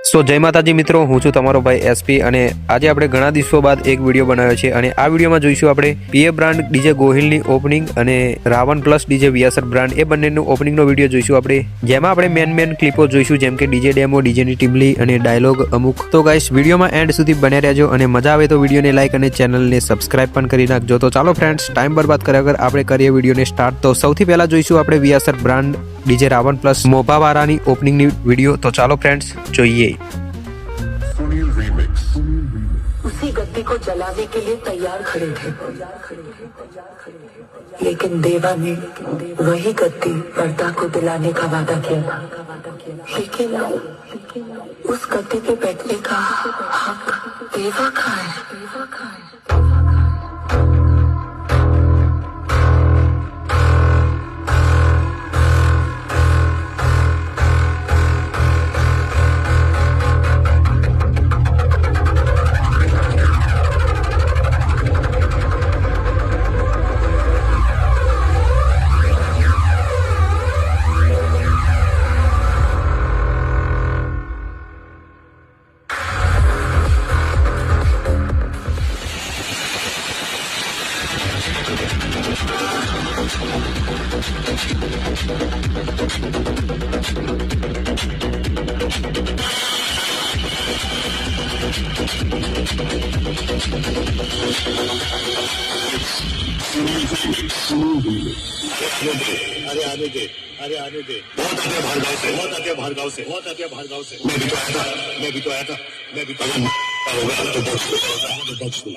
सो जय माताजी मित्रों, हूँ छूं तमारो भाई एसपी અને આજે આપણે ઘણા દિવસો બાદ એક વિડીયો બનાવ્યો છે અને આ વિડીયોમાં જોઈશું આપણે પીએ બ્રાન્ડ ડીજે ગોહિલની ઓપનિંગ અને રાવણ પ્લસ ડીજે વીએસઆર બ્રાન્ડ એ બંનેનું ઓપનિંગનો વિડીયો જોઈશું આપણે, જેમાં આપણે મેન ક્લિપો જોઈશું, જેમ કે ડીજે ડેમો, ડીજેની ટીમલી અને ડાયલોગ અમુક. તો ગાઈસ વિડીયોમાં એન્ડ સુધી બન્યા રહેજો અને મજા આવે તો વિડીયોને લાઈક અને ચેનલને સબસ્ક્રાઇબ પણ કરી નાખજો. તો ચાલો ફ્રેન્ડ્સ, ટાઈમ બરબાદ કર્યા વગર આપણે કરીએ વિડીયોને સ્ટાર્ટ. તો સૌથી પહેલા જોઈશું આપણે VSR brand DJ Ravan plus મોભાવાળાની ઓપનિંગની વિડીયો. તો ચાલો ફ્રેન્ડ્સ જોઈએ. उसी गद्दी को जलाने के लिए तैयार खड़े थे, लेकिन देवा ने वही गद्दी पर्दा को दिलाने का वादा किया, लेकिन उस गद्दी पे बैठने का हक देवा का है. अरे आने दे बहुत आगे भार्गव से मैं भी तो आया था मैं भी तो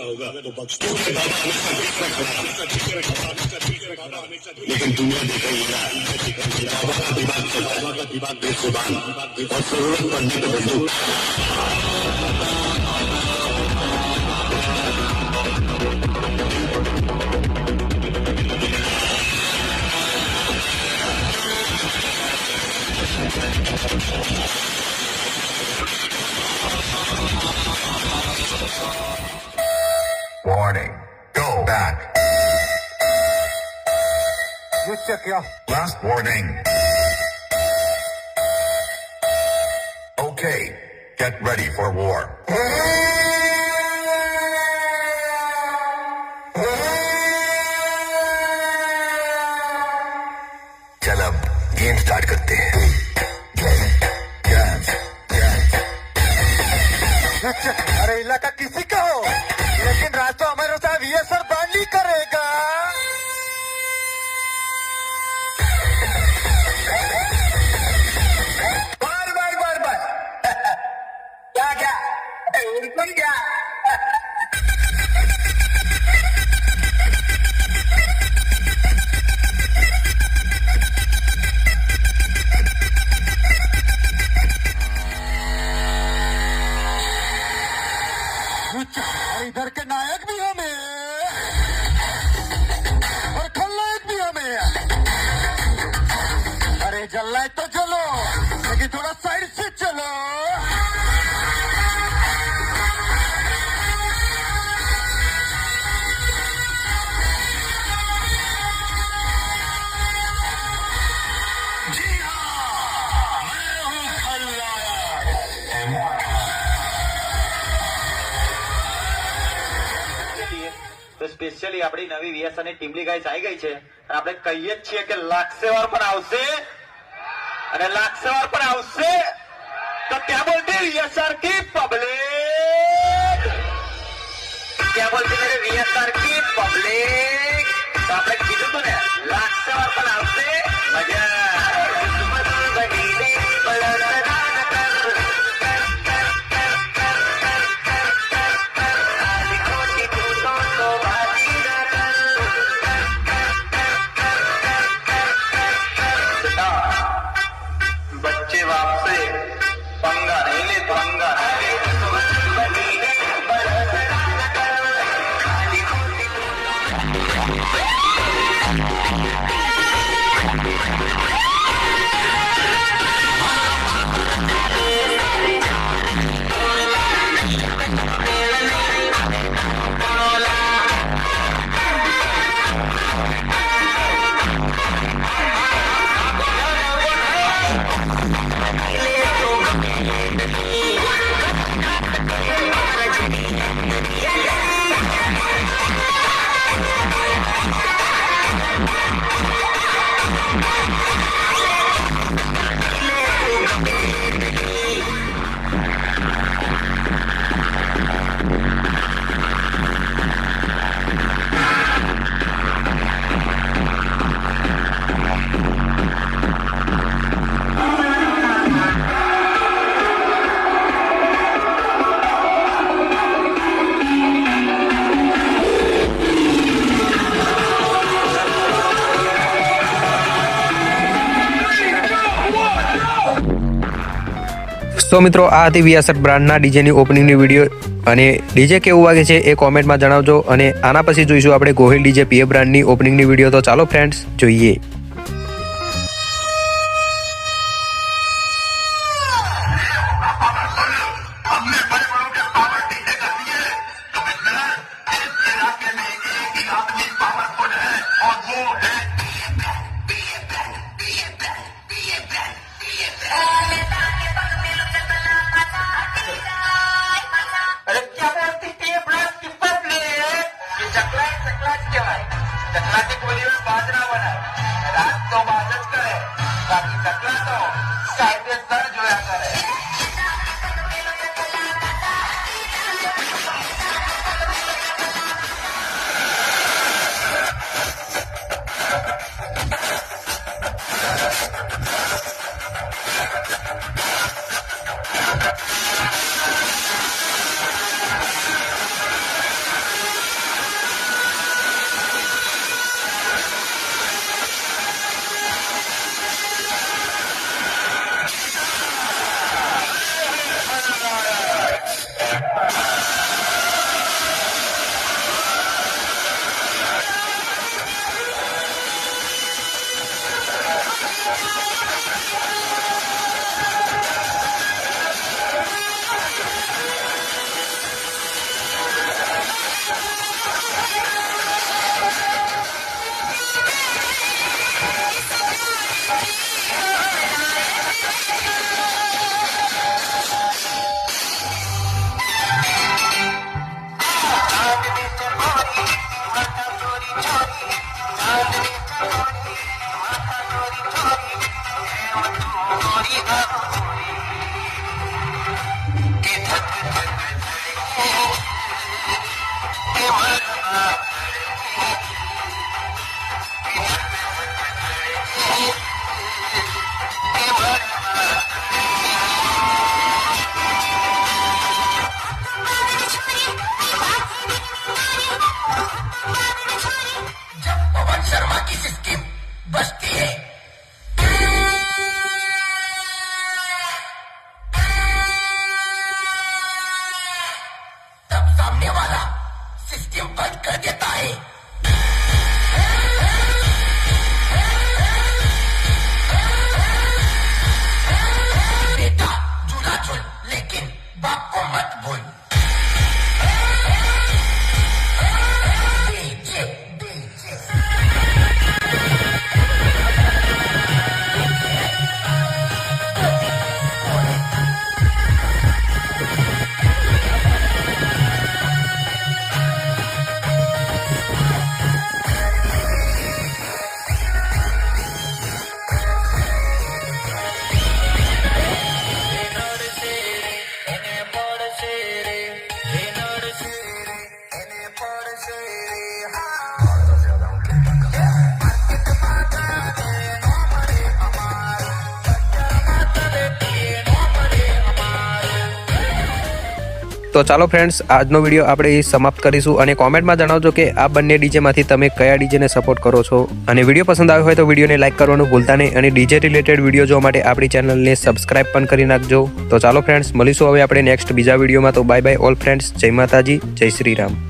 होगा तो बख्श लेकिन दुनिया देख रही है दिमाग बेजुबान और जरूरत पड़ने पे बंदूक. Warning. Go back. You check your Last warning. Okay. Get ready for war. चल अब गेम स्टार्ट करते हैं. अरे इलाका किसी का हो, लेकिन राज तो हमारे साथ वीएसआर ब्रांड ही करेगा. बार क्या उनको क्या इधर के नायक भी हमें और खलनायक भी हमें. अरे जलना है तो चलो, लेकिन थोड़ा साइड से चलो. जी हाँ, मैं हूँ खलनायक. તો સ્પેશિયલી આપણી નવી વીએસઆર ની ટીમલી ગાઈસ આવી ગઈ છે અને આપણે કહીએ જ છીએ કે લાક્ષેવાર પણ આવશે અને લાક્ષેવાર પણ આવશે. તો क्या बोलते वीएसआर की पब्लिक, क्या बोलते मेरे वीएसआर की पब्लिक. તો આપણે કીધું હતું ને લાક્ષેવાર પણ આવશે. મજા बच्चे बाप से पंगा नहीं ले, पंगा તો મિત્રો આ હતી VSR બ્રાન્ડના ડીજેની ઓપનિંગની વિડીયો અને ડીજે કેવું વાગે છે એ કોમેન્ટમાં જણાવજો અને આના પછી જોઈશું આપણે ગોહિલ ડીજે PA બ્રાન્ડની ઓપનિંગની વિડીયો. તો ચાલો ફ્રેન્ડ્સ જોઈએ. अरे क्या बोलती थी ब्रांड की पब्लिक? चकला कहेवाय. चकलाची खोलीवर बाजरा बनाय. रात तो बाज જ કરે, બાકી ચકલા તો કાયદેસર જોયા કરે. તો ચાલો ફ્રેન્ડ્સ આજનો વિડીયો આપણે સમાપ્ત કરીશું અને કોમેન્ટમાં જણાવજો કે આ બંને ડીજેમાંથી તમે કયા ડીજેને સપોર્ટ કરો છો અને વિડીયો પસંદ આવ્યો હોય તો વિડીયોને લાઈક કરવાનું ભૂલતા નહીં અને ડીજે રિલેટેડ વિડીયો જોવા માટે આપણી ચેનલને સબસ્ક્રાઇબ પણ કરી નાખજો. તો ચાલો ફ્રેન્ડ્સ મળીશું હવે આપણે નેક્સ્ટ બીજા વિડીયોમાં. તો બાય બાય ઓલ ફ્રેન્ડ્સ. જય માતાજી, જય શ્રી રામ.